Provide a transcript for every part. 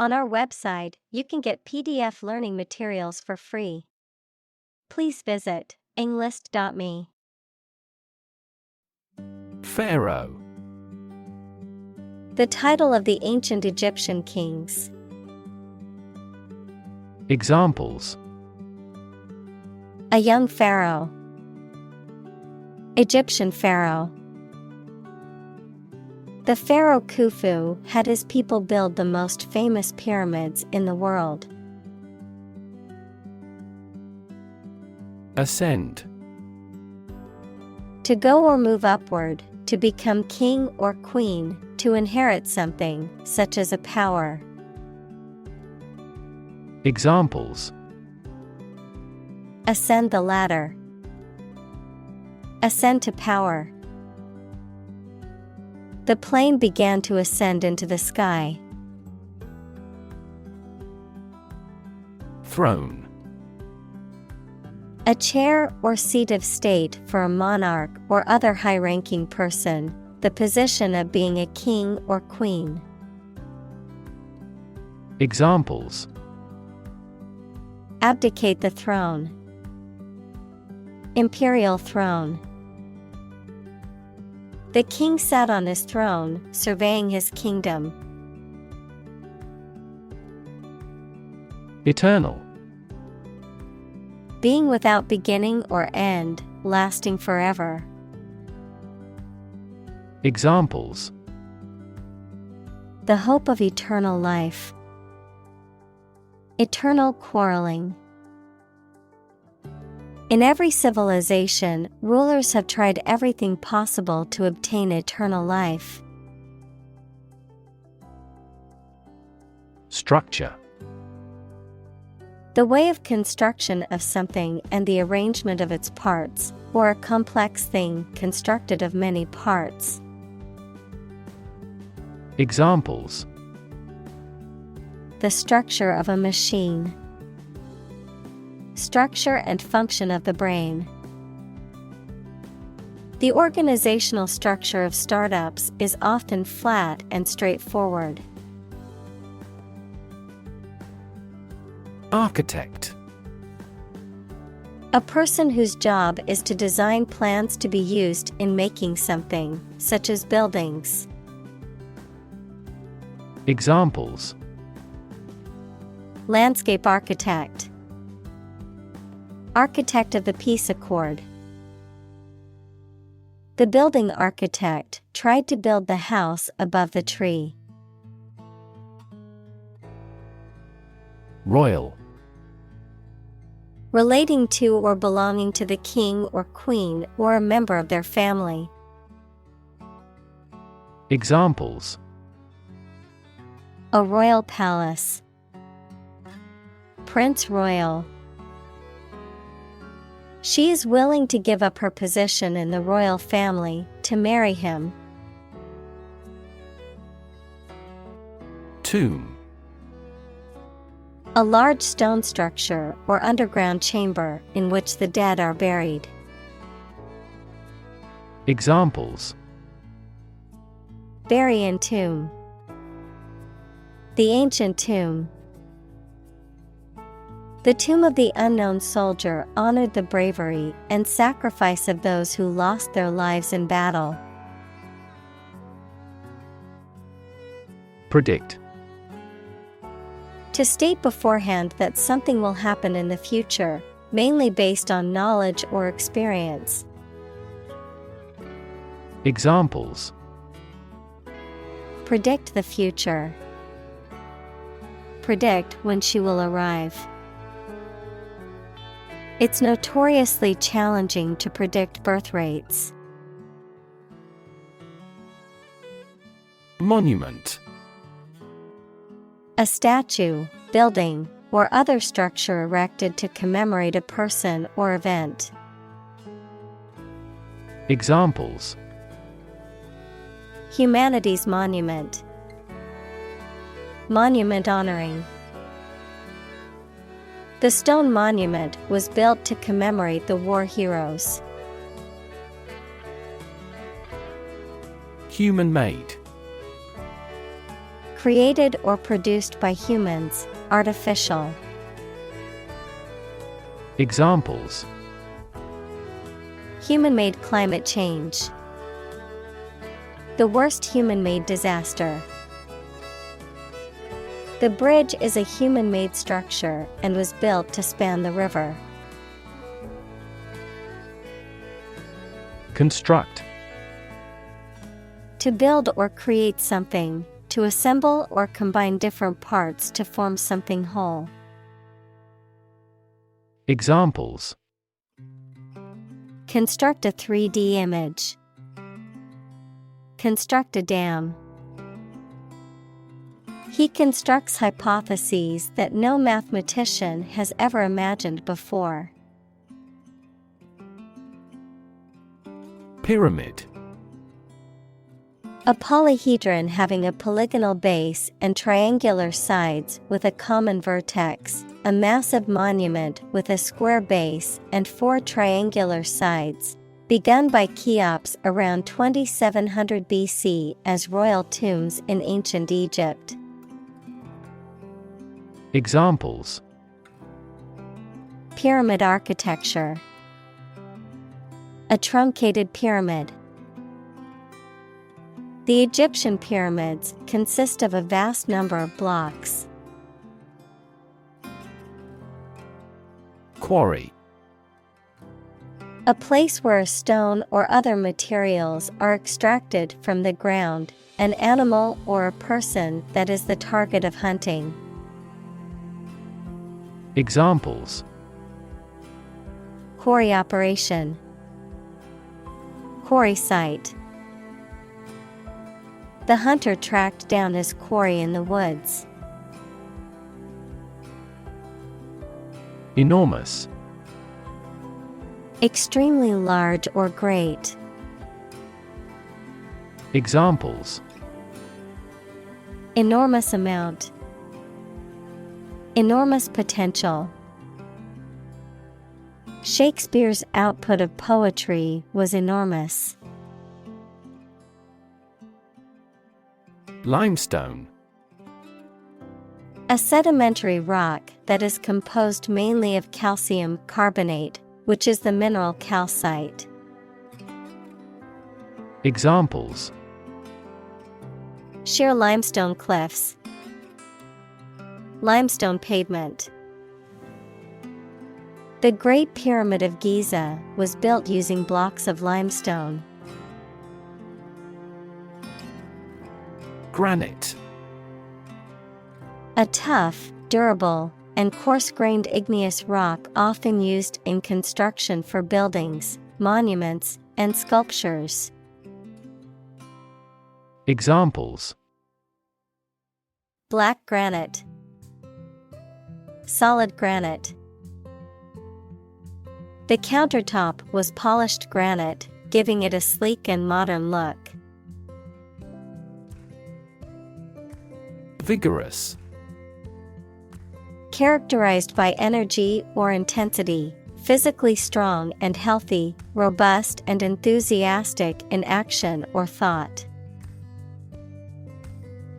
On our website, you can get PDF learning materials for free. Please visit englist.me. Pharaoh. The title of the ancient Egyptian kings. Examples: A young pharaoh. Egyptian pharaoh. The pharaoh Khufu had his people build the most famous pyramids in the world. Ascend. To go or move upward, to become king or queen, to inherit something, such as a power. Examples: Ascend the ladder. Ascend to power. The plane began to ascend into the sky. Throne. A chair or seat of state for a monarch or other high-ranking person, the position of being a king or queen. Examples: Abdicate the throne. Imperial throne. The king sat on his throne, surveying his kingdom. Eternal. Being without beginning or end, lasting forever. Examples: The hope of eternal life. Eternal quarreling. In every civilization, rulers have tried everything possible to obtain eternal life. Structure. The way of construction of something and the arrangement of its parts, or a complex thing constructed of many parts. Examples: The structure of a machine. Structure and function of the brain. The organizational structure of startups is often flat and straightforward. Architect. A person whose job is to design plans to be used in making something, such as buildings. Examples: Landscape architect. Architect of the Peace Accord. The building architect tried to build the house above the tree. Royal. Relating to or belonging to the king or queen or a member of their family. Examples: A royal palace. Prince Royal. She is willing to give up her position in the royal family to marry him. Tomb. A large stone structure or underground chamber in which the dead are buried. Examples: Bury in tomb. The ancient tomb. The tomb of the unknown soldier honored the bravery and sacrifice of those who lost their lives in battle. Predict. To state beforehand that something will happen in the future, mainly based on knowledge or experience. Examples: Predict the future. Predict when she will arrive. It's notoriously challenging to predict birth rates. Monument. A statue, building, or other structure erected to commemorate a person or event. Examples: Humanities monument. Monument honoring. The stone monument was built to commemorate the war heroes. Human-made. Created or produced by humans, artificial. Examples: Human-made climate change. The worst human-made disaster. The bridge is a human-made structure and was built to span the river. Construct. To build or create something, to assemble or combine different parts to form something whole. Examples: Construct a 3D image. Construct a dam. He constructs hypotheses that no mathematician has ever imagined before. Pyramid. A polyhedron having a polygonal base and triangular sides with a common vertex, a massive monument with a square base and 4 triangular sides, begun by Cheops around 2700 BC as royal tombs in ancient Egypt. Examples: Pyramid architecture. A truncated pyramid. The Egyptian pyramids consist of a vast number of blocks. Quarry. A place where a stone or other materials are extracted from the ground, an animal or a person that is the target of hunting. Examples: Quarry operation. Quarry site. The hunter tracked down his quarry in the woods. Enormous. Extremely large or great. Examples: Enormous amount. Enormous potential. Shakespeare's output of poetry was enormous. Limestone. A sedimentary rock that is composed mainly of calcium carbonate, which is the mineral calcite. Examples: Sheer limestone cliffs. Limestone pavement. The Great Pyramid of Giza was built using blocks of limestone. Granite. A tough, durable, and coarse-grained igneous rock often used in construction for buildings, monuments, and sculptures. Examples: Black granite. Solid granite. The countertop was polished granite, giving it a sleek and modern look. Vigorous. Characterized by energy or intensity, physically strong and healthy, robust and enthusiastic in action or thought.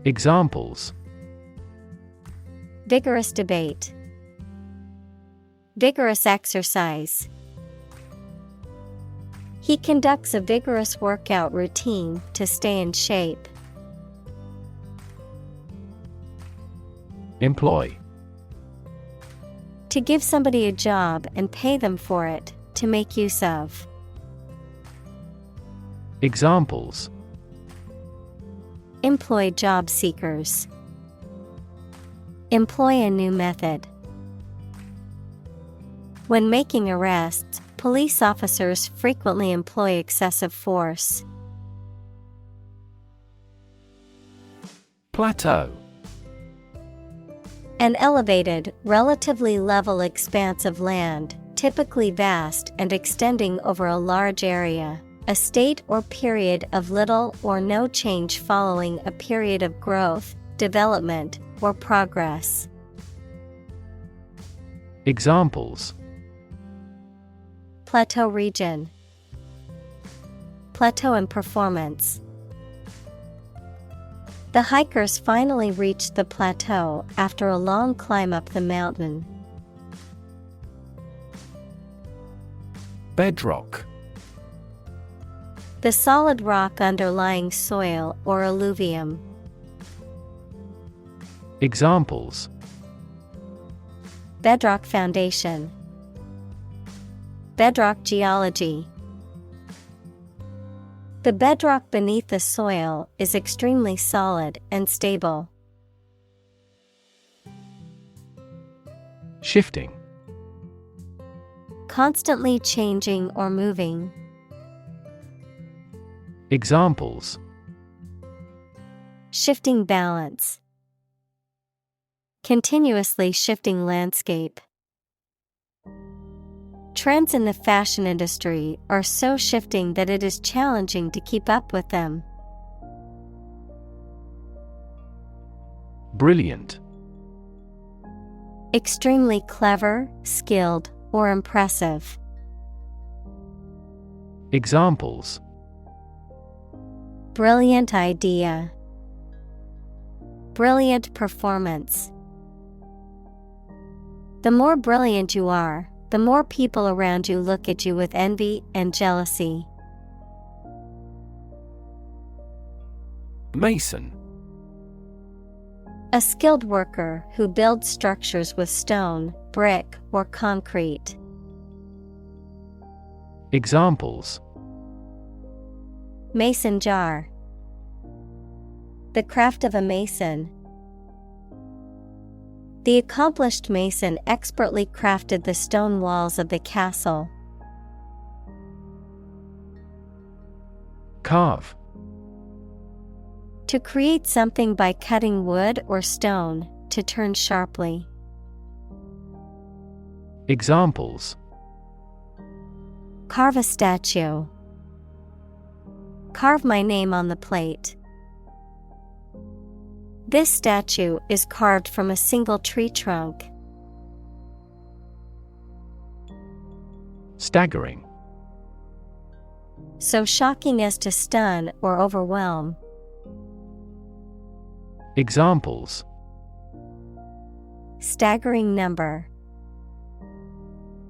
Examples: Vigorous debate. Vigorous exercise. He conducts a vigorous workout routine to stay in shape. Employ. To give somebody a job and pay them for it, to make use of. Examples: Employ job seekers. Employ a new method. When making arrests, police officers frequently employ excessive force. Plateau. An elevated, relatively level expanse of land, typically vast and extending over a large area. A state or period of little or no change following a period of growth, development, or progress. Examples: Plateau region. Plateau in performance. The hikers finally reached the plateau after a long climb up the mountain. Bedrock. The solid rock underlying soil or alluvium. Examples: Bedrock foundation. Bedrock geology. The bedrock beneath the soil is extremely solid and stable. Shifting. Constantly changing or moving. Examples: Shifting balance. Continuously shifting landscape. Trends in the fashion industry are so shifting that it is challenging to keep up with them. Brilliant. Extremely clever, skilled, or impressive. Examples: Brilliant idea. Brilliant performance. The more brilliant you are, the more people around you look at you with envy and jealousy. Mason. A skilled worker who builds structures with stone, brick, or concrete. Examples: Mason jar. The craft of a mason. The accomplished mason expertly crafted the stone walls of the castle. Carve. To create something by cutting wood or stone, to turn sharply. Examples: Carve a statue. Carve my name on the plate. This statue is carved from a single tree trunk. Staggering. So shocking as to stun or overwhelm. Examples: Staggering number.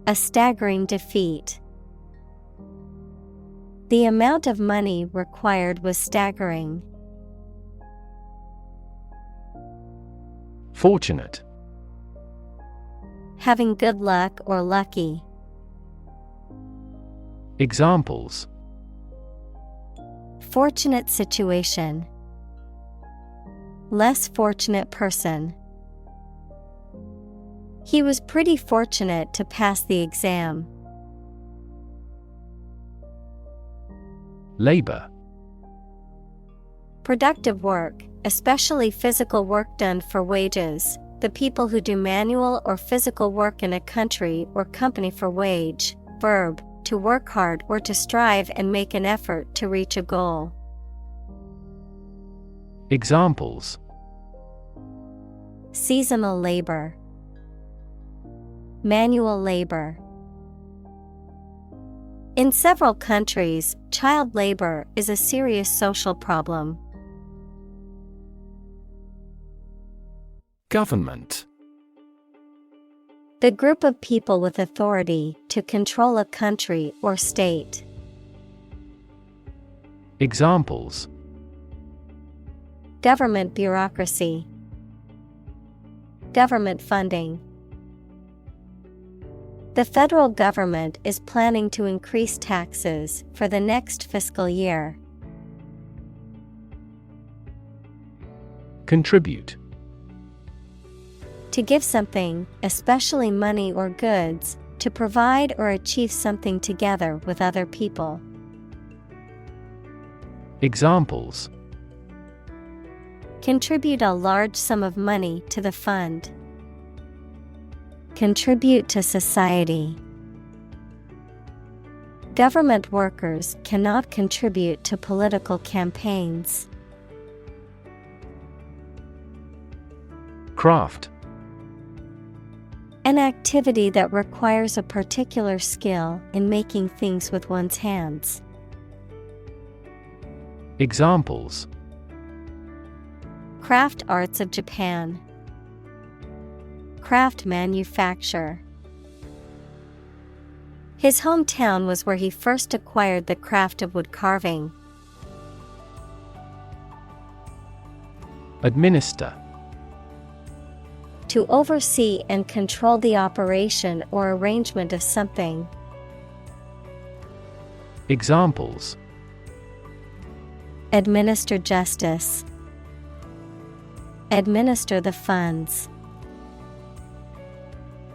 A staggering defeat. The amount of money required was staggering. Fortunate. Having good luck or lucky. Examples: Fortunate situation. Less fortunate person. He was pretty fortunate to pass the exam. Labor. Productive work, especially physical work done for wages, the people who do manual or physical work in a country or company for wage. Verb, to work hard or to strive and make an effort to reach a goal. Examples: Seasonal labor. Manual labor. In several countries, child labor is a serious social problem. Government. The group of people with authority to control a country or state. Examples: Government bureaucracy. Government funding. The federal government is planning to increase taxes for the next fiscal year. Contribute. To give something, especially money or goods, to provide or achieve something together with other people. Examples: Contribute a large sum of money to the fund. Contribute to society. Government workers cannot contribute to political campaigns. Craft. An activity that requires a particular skill in making things with one's hands. Examples: Craft arts of Japan. Craft manufacture. His hometown was where he first acquired the craft of wood carving. Administer. To oversee and control the operation or arrangement of something. Examples: Administer justice. Administer the funds.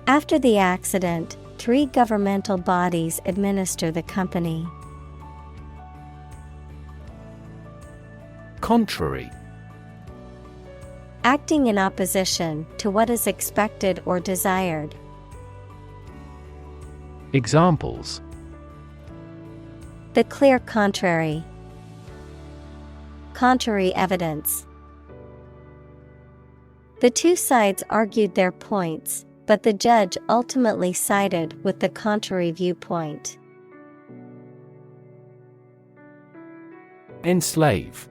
After the accident, 3 governmental bodies administer the company. Contrary. Acting in opposition to what is expected or desired. Examples: The clear contrary. Contrary evidence. The 2 sides argued their points, but the judge ultimately sided with the contrary viewpoint. Enslave.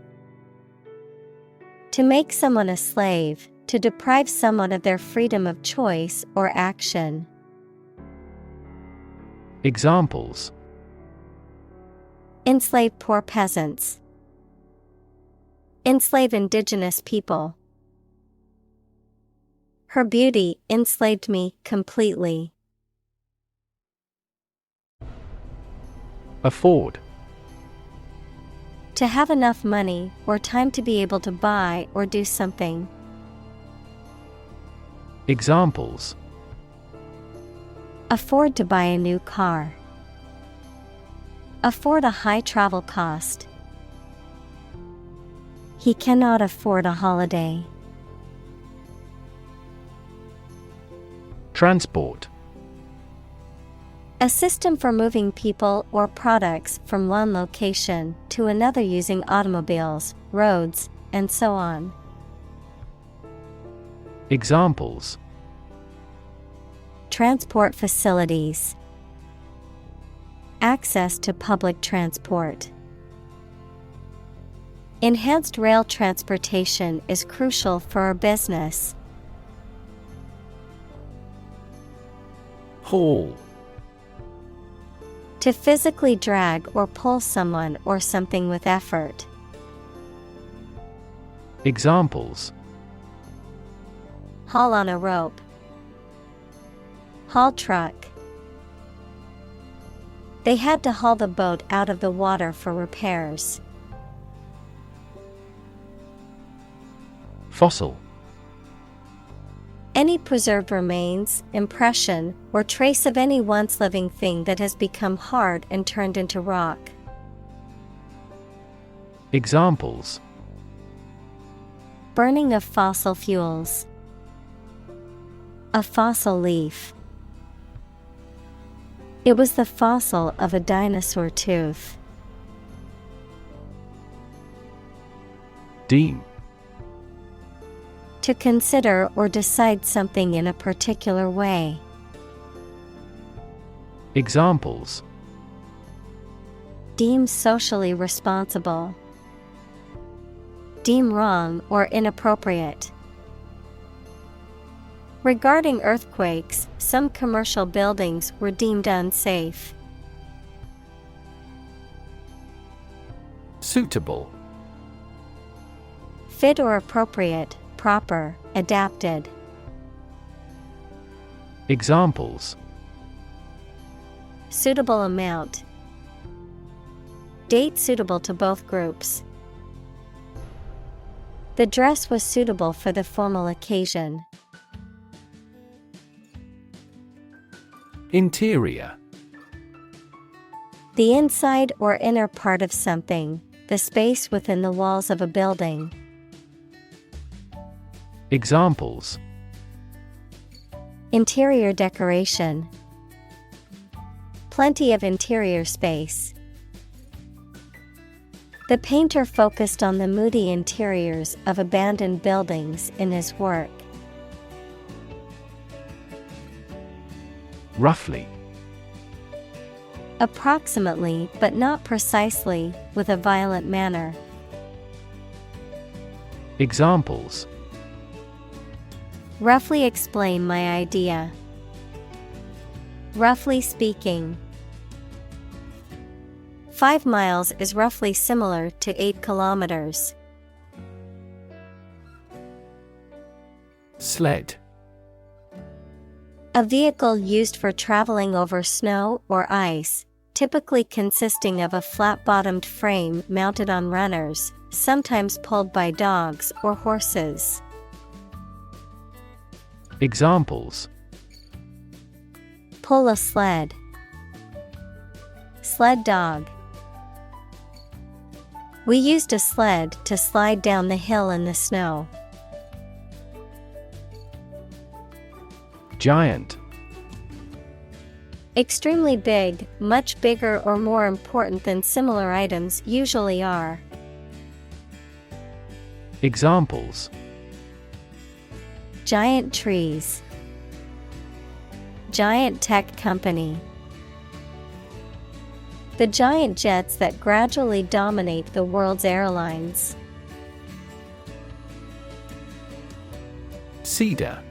To make someone a slave, to deprive someone of their freedom of choice or action. Examples: Enslave poor peasants. Enslave indigenous people. Her beauty enslaved me completely. Afford. To have enough money or time to be able to buy or do something. Examples: Afford to buy a new car. Afford a high travel cost. He cannot afford a holiday. Transport. A system for moving people or products from one location to another using automobiles, roads, and so on. Examples: Transport facilities. Access to public transport. Enhanced rail transportation is crucial for our business. Haul. To physically drag or pull someone or something with effort. Examples: Haul on a rope. Haul truck. They had to haul the boat out of the water for repairs. Fossil. Any preserved remains, impression, or trace of any once living thing that has become hard and turned into rock. Examples: Burning of fossil fuels. A fossil leaf. It was the fossil of a dinosaur tooth. Deem. To consider or decide something in a particular way. Examples: Deem socially responsible. Deem wrong or inappropriate. Regarding earthquakes, some commercial buildings were deemed unsafe. Suitable. Fit or appropriate, proper, adapted. Examples: Suitable amount. Date suitable to both groups. The dress was suitable for the formal occasion. Interior. The inside or inner part of something, the space within the walls of a building. Examples: Interior decoration. Plenty of interior space. The painter focused on the moody interiors of abandoned buildings in his work. Roughly. Approximately, but not precisely, with a violent manner. Examples: roughly explain my idea. Roughly speaking. 5 miles is roughly similar to 8 kilometers. Sled. A vehicle used for traveling over snow or ice, typically consisting of a flat-bottomed frame mounted on runners, sometimes pulled by dogs or horses. Examples: pull a sled. Sled dog. We used a sled to slide down the hill in the snow. Giant. Extremely big, much bigger or more important than similar items usually are. Examples: giant trees. Giant tech company. The giant jets that gradually dominate the world's airlines. Cedar.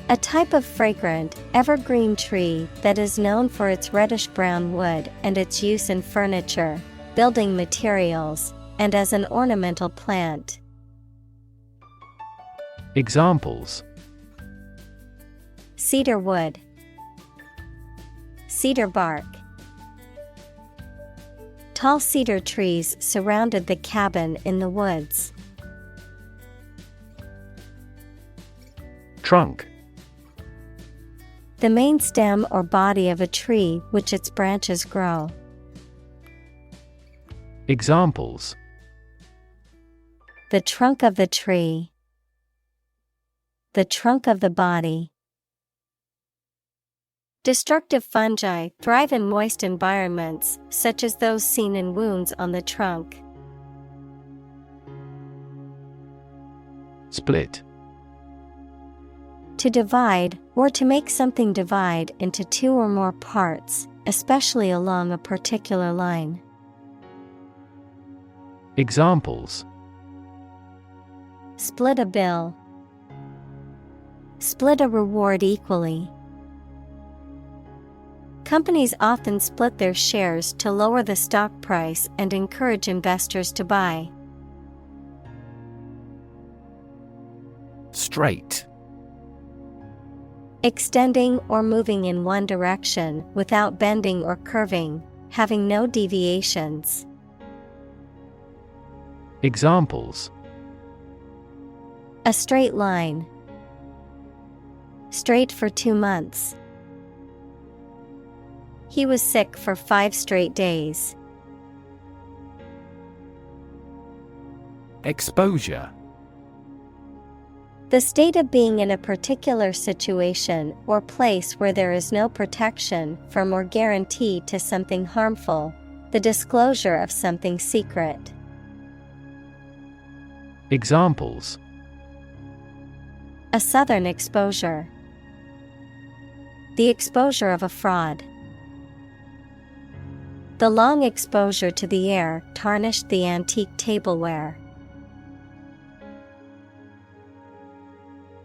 A type of fragrant, evergreen tree that is known for its reddish-brown wood and its use in furniture, building materials, and as an ornamental plant. Examples: cedar wood. Cedar bark. Tall cedar trees surrounded the cabin in the woods. Trunk. The main stem or body of a tree which its branches grow. Examples: the trunk of the tree. The trunk of the body. Destructive fungi thrive in moist environments, such as those seen in wounds on the trunk. Split. To divide, or to make something divide into two or more parts, especially along a particular line. Examples: split a bill. Split a reward equally. Companies often split their shares to lower the stock price and encourage investors to buy. Straight. Extending or moving in one direction without bending or curving, having no deviations. Examples: a straight line. Straight for 2 months. He was sick for 5 straight days. Exposure. The state of being in a particular situation or place where there is no protection from or guarantee to something harmful, the disclosure of something secret. Examples: a southern exposure. The exposure of a fraud. The long exposure to the air tarnished the antique tableware.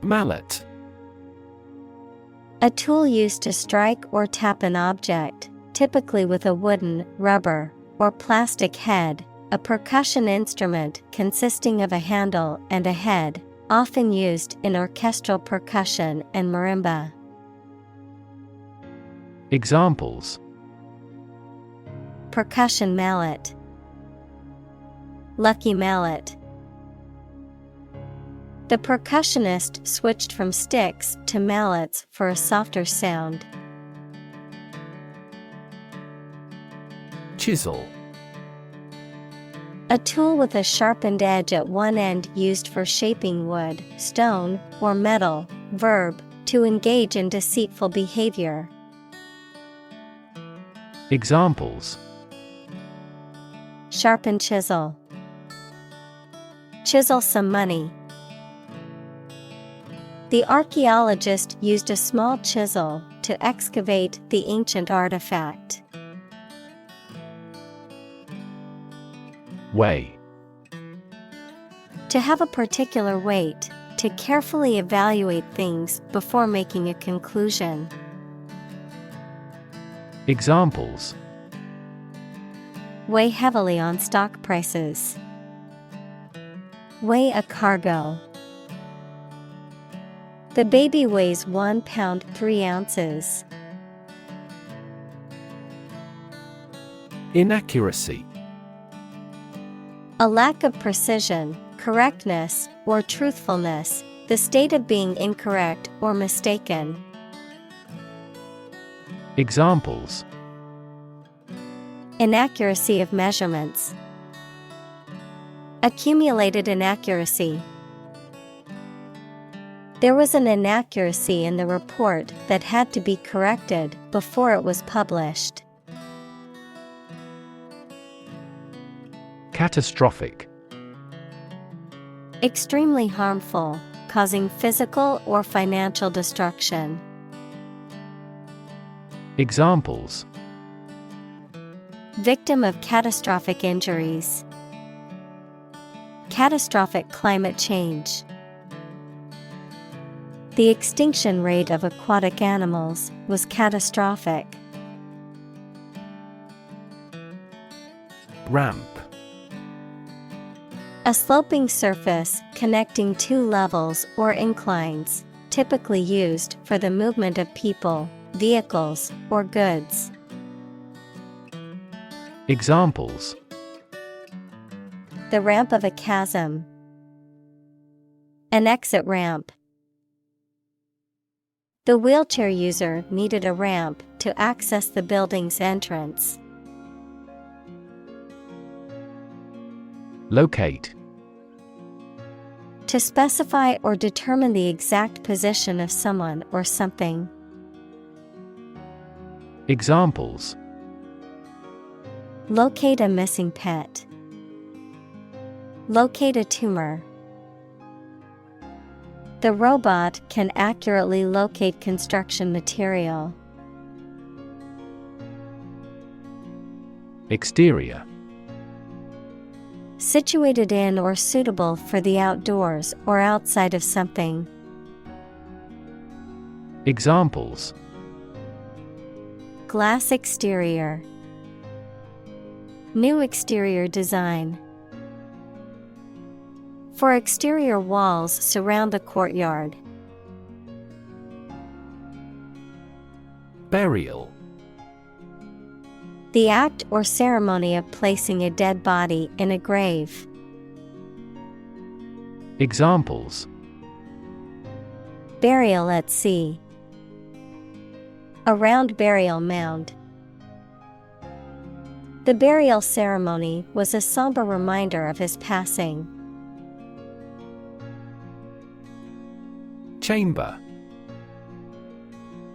Mallet. A tool used to strike or tap an object, typically with a wooden, rubber, or plastic head, a percussion instrument consisting of a handle and a head, often used in orchestral percussion and marimba. Examples: percussion mallet. Lucky mallet. The percussionist switched from sticks to mallets for a softer sound. Chisel. A tool with a sharpened edge at one end used for shaping wood, stone, or metal. Verb, to engage in deceitful behavior. Examples: sharpen chisel. Chisel some money. The archaeologist used a small chisel to excavate the ancient artifact. Weigh. To have a particular weight, to carefully evaluate things before making a conclusion. Examples: Weigh heavily on stock prices. Weigh a cargo. The baby weighs 1 pound 3 ounces. Inaccuracy. A lack of precision, correctness, or truthfulness, the state of being incorrect or mistaken. Examples: Inaccuracy of measurements. Accumulated inaccuracy. There was an inaccuracy in the report that had to be corrected before it was published. Catastrophic. Extremely harmful, causing physical or financial destruction. Examples: Victim of catastrophic injuries. Catastrophic climate change. The extinction rate of aquatic animals was catastrophic. Ramp. A sloping surface connecting two levels or inclines, typically used for the movement of people, vehicles, or goods. Examples: The ramp of a chasm. An exit ramp. The wheelchair user needed a ramp to access the building's entrance. Locate. To specify or determine the exact position of someone or something. Examples: Locate a missing pet. Locate a tumor. The robot can accurately locate construction material. Exterior. Situated in or suitable for the outdoors or outside of something. Examples: Glass exterior. New exterior design. For exterior walls surround the courtyard. Burial. The act or ceremony of placing a dead body in a grave. Examples: Burial at sea. A round burial mound. The burial ceremony was a somber reminder of his passing. Chamber.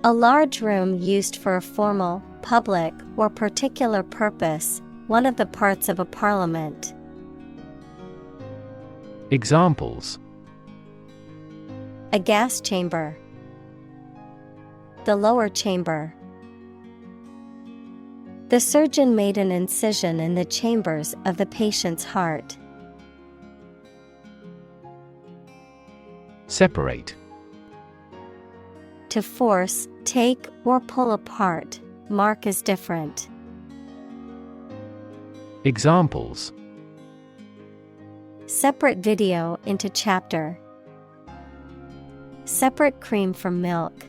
A large room used for a formal, public, or particular purpose, one of the parts of a parliament. Examples: A gas chamber. The lower chamber. The surgeon made an incision in the chambers of the patient's heart. Separate. To force, take, or pull apart, mark as different. Examples: Separate video into chapter. Separate cream from milk.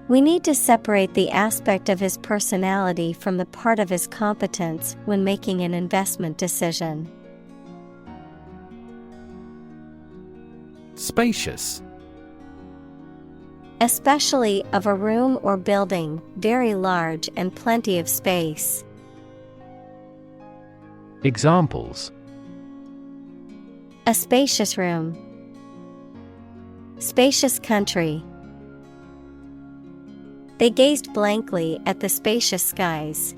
We need to separate the aspect of his personality from the part of his competence when making an investment decision. Spacious. Especially of a room or building, very large and plenty of space. Examples: A spacious room. Spacious country. They gazed blankly at the spacious skies.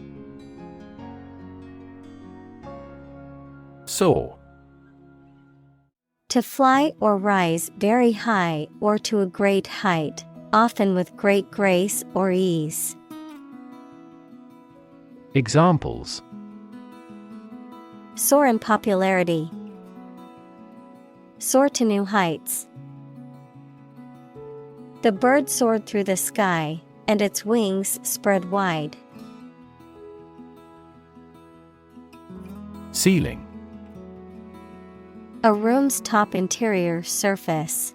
Soar. To fly or rise very high or to a great height, often with great grace or ease. Examples: Soar in popularity. Soar to new heights. The bird soared through the sky, and its wings spread wide. Ceiling. A room's top interior surface.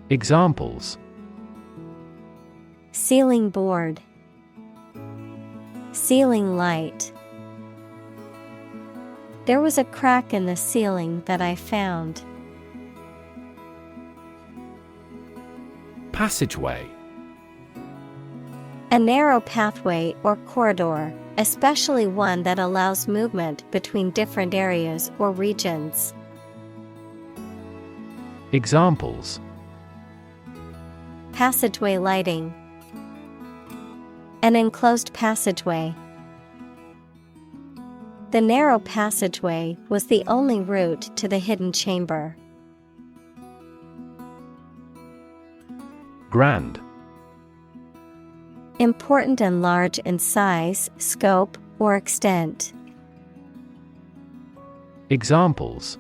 Examples: Ceiling board. Ceiling light. There was a crack in the ceiling that I found. Passageway. A narrow pathway or corridor, especially one that allows movement between different areas or regions. Examples: Passageway lighting. An enclosed passageway. The narrow passageway was the only route to the hidden chamber. Grand. Important and large in size, scope, or extent. Examples: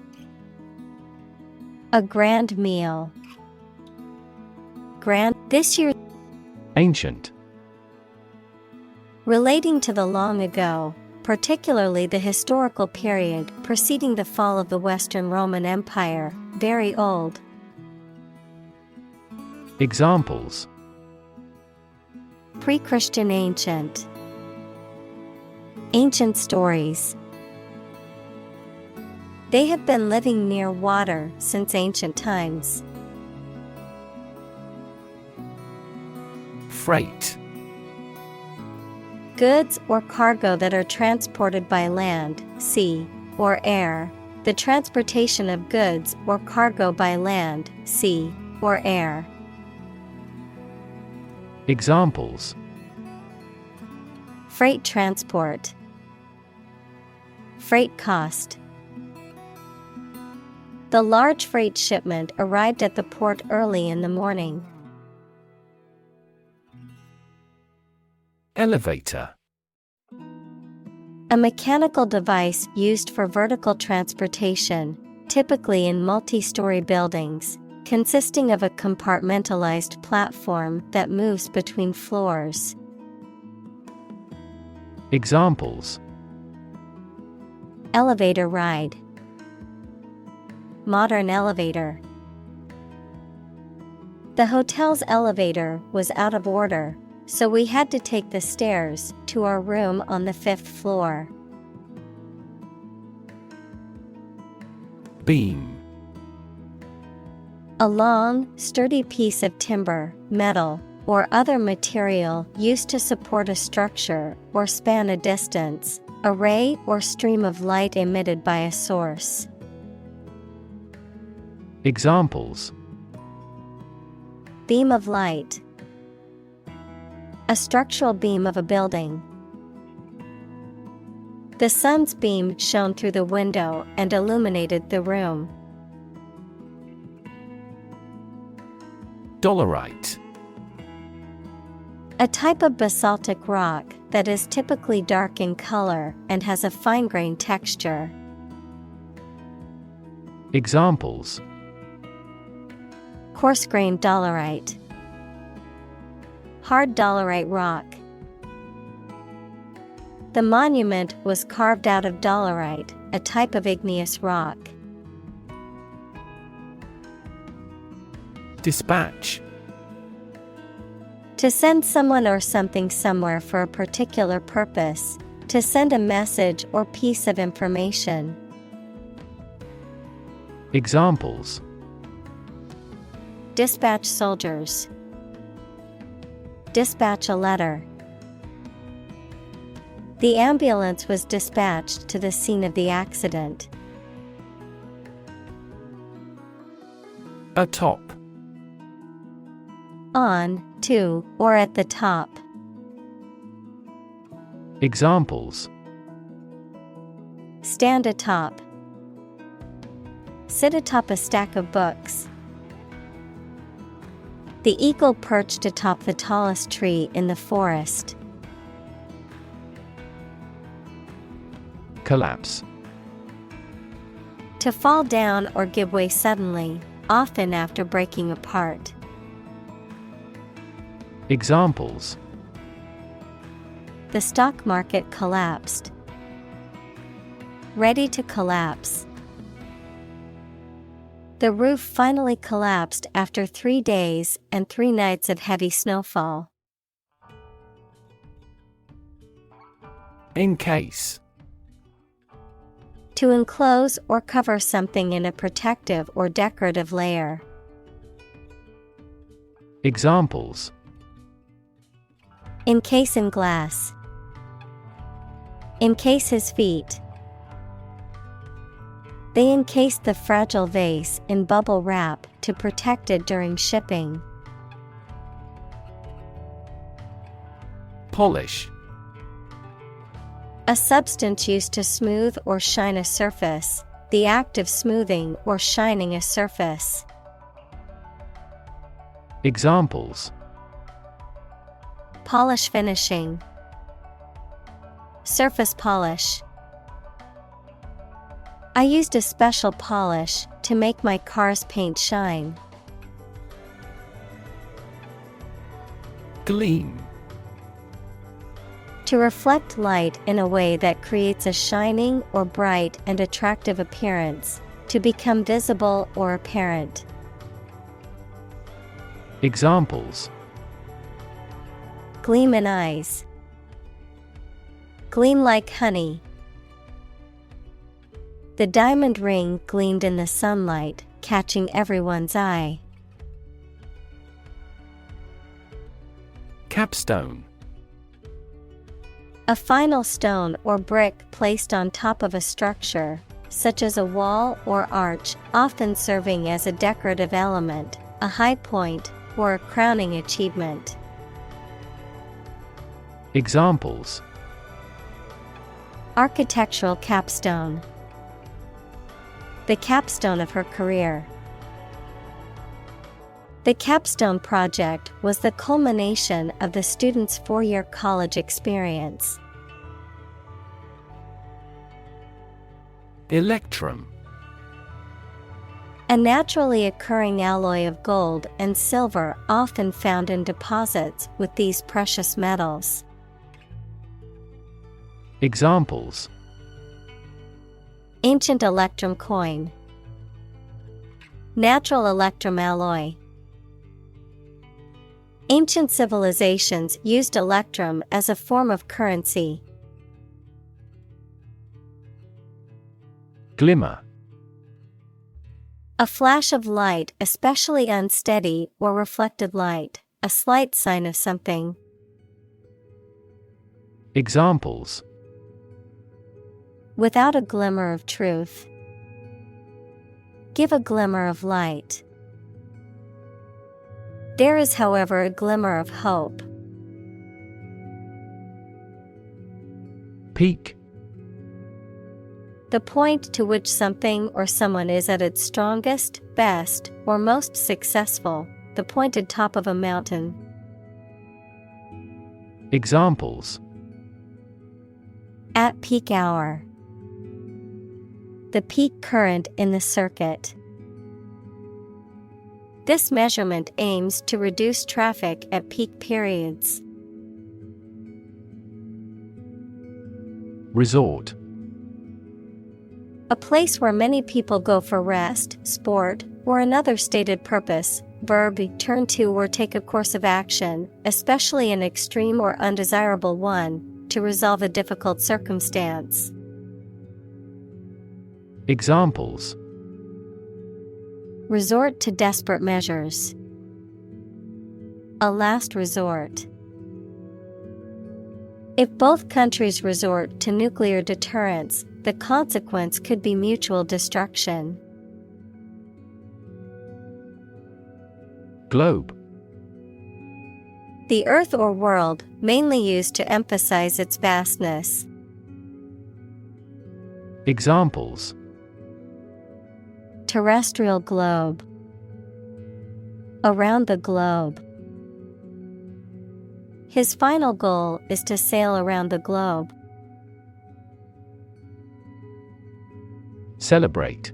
A grand meal. Grand this year. Ancient. Relating to the long ago, particularly the historical period preceding the fall of the Western Roman Empire, very old. Examples: Pre-Christian ancient. Ancient stories. They have been living near water since ancient times. Freight. Goods or cargo that are transported by land, sea, or air. The transportation of goods or cargo by land, sea, or air. Examples: Freight transport. Freight cost. The large freight shipment arrived at the port early in the morning. Elevator. A mechanical device used for vertical transportation, typically in multi-story buildings, consisting of a compartmentalized platform that moves between floors. Examples: Elevator ride. Modern elevator. The hotel's elevator was out of order, so we had to take the stairs to our room on the 5th floor. Beam. A long, sturdy piece of timber, metal, or other material used to support a structure or span a distance, a ray or stream of light emitted by a source. Examples: Beam of light. A structural beam of a building. The sun's beam shone through the window and illuminated the room. Dolerite. A type of basaltic rock that is typically dark in color and has a fine-grained texture. Examples: Coarse-grained dolerite. Hard dolerite rock. The monument was carved out of dolerite, a type of igneous rock. Dispatch. To send someone or something somewhere for a particular purpose. To send a message or piece of information. Examples: Dispatch soldiers. Dispatch a letter. The ambulance was dispatched to the scene of the accident. Atop. On, to, or at the top. Examples: Stand atop. Sit atop a stack of books. The eagle perched atop the tallest tree in the forest. Collapse. To fall down or give way suddenly, often after breaking apart. Examples: The stock market collapsed. Ready to collapse. The roof finally collapsed after 3 days and 3 nights of heavy snowfall. Encase. To enclose or cover something in a protective or decorative layer. Examples: Encase in glass. Encase his feet. They encased the fragile vase in bubble wrap to protect it during shipping. Polish. A substance used to smooth or shine a surface, the act of smoothing or shining a surface. Examples: Polish finishing. Surface polish. I used a special polish to make my car's paint shine. Gleam. To reflect light in a way that creates a shining or bright and attractive appearance, to become visible or apparent. Examples: Gleam in eyes. Gleam like honey. The diamond ring gleamed in the sunlight, catching everyone's eye. Capstone. A final stone or brick placed on top of a structure, such as a wall or arch, often serving as a decorative element, a high point, or a crowning achievement. Examples: Architectural capstone. The capstone of her career. The capstone project was the culmination of the student's 4-year college experience. Electrum. A naturally occurring alloy of gold and silver, often found in deposits with these precious metals. Examples: Ancient electrum coin. Natural electrum alloy. Ancient civilizations used electrum as a form of currency. Glimmer. A flash of light, especially unsteady or reflected light, a slight sign of something. Examples: Without a glimmer of truth. Give a glimmer of light. There is, however, a glimmer of hope. Peak. The point to which something or someone is at its strongest, best, or most successful, the pointed top of a mountain. Examples: At peak hour. The peak current in the circuit. This measurement aims to reduce traffic at peak periods. Resort. A place where many people go for rest, sport, or another stated purpose. Verb, turn to or take a course of action, especially an extreme or undesirable one, to resolve a difficult circumstance. Examples: Resort to desperate measures. A last resort. If both countries resort to nuclear deterrence, the consequence could be mutual destruction. Globe. The earth or world, mainly used to emphasize its vastness. Examples: Terrestrial globe. Around the globe. His final goal is to sail around the globe. Celebrate.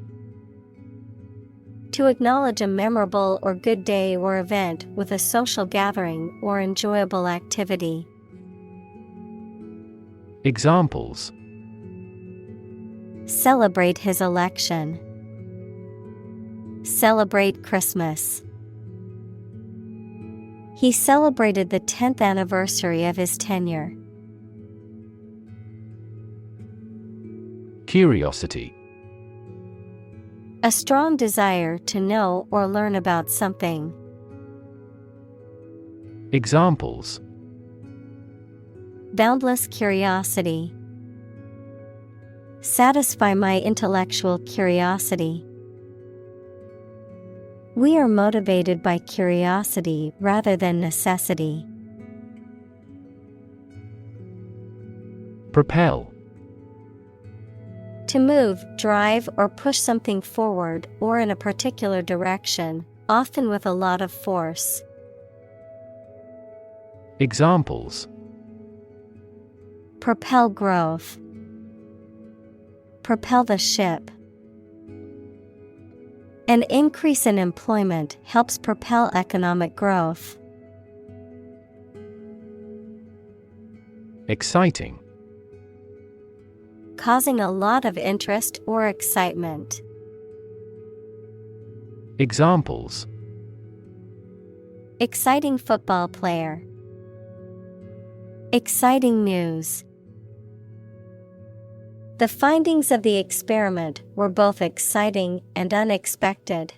To acknowledge a memorable or good day or event with a social gathering or enjoyable activity. Examples: Celebrate his election. Celebrate Christmas. He celebrated the 10th anniversary of his tenure. Curiosity. A strong desire to know or learn about something. Examples: Boundless curiosity. Satisfy my intellectual curiosity. We are motivated by curiosity rather than necessity. Propel. To move, drive, or push something forward or in a particular direction, often with a lot of force. Examples: Propel growth. Propel the ship. An increase in employment helps propel economic growth. Exciting. Causing a lot of interest or excitement. Examples: Exciting football player. Exciting news. The findings of the experiment were both exciting and unexpected.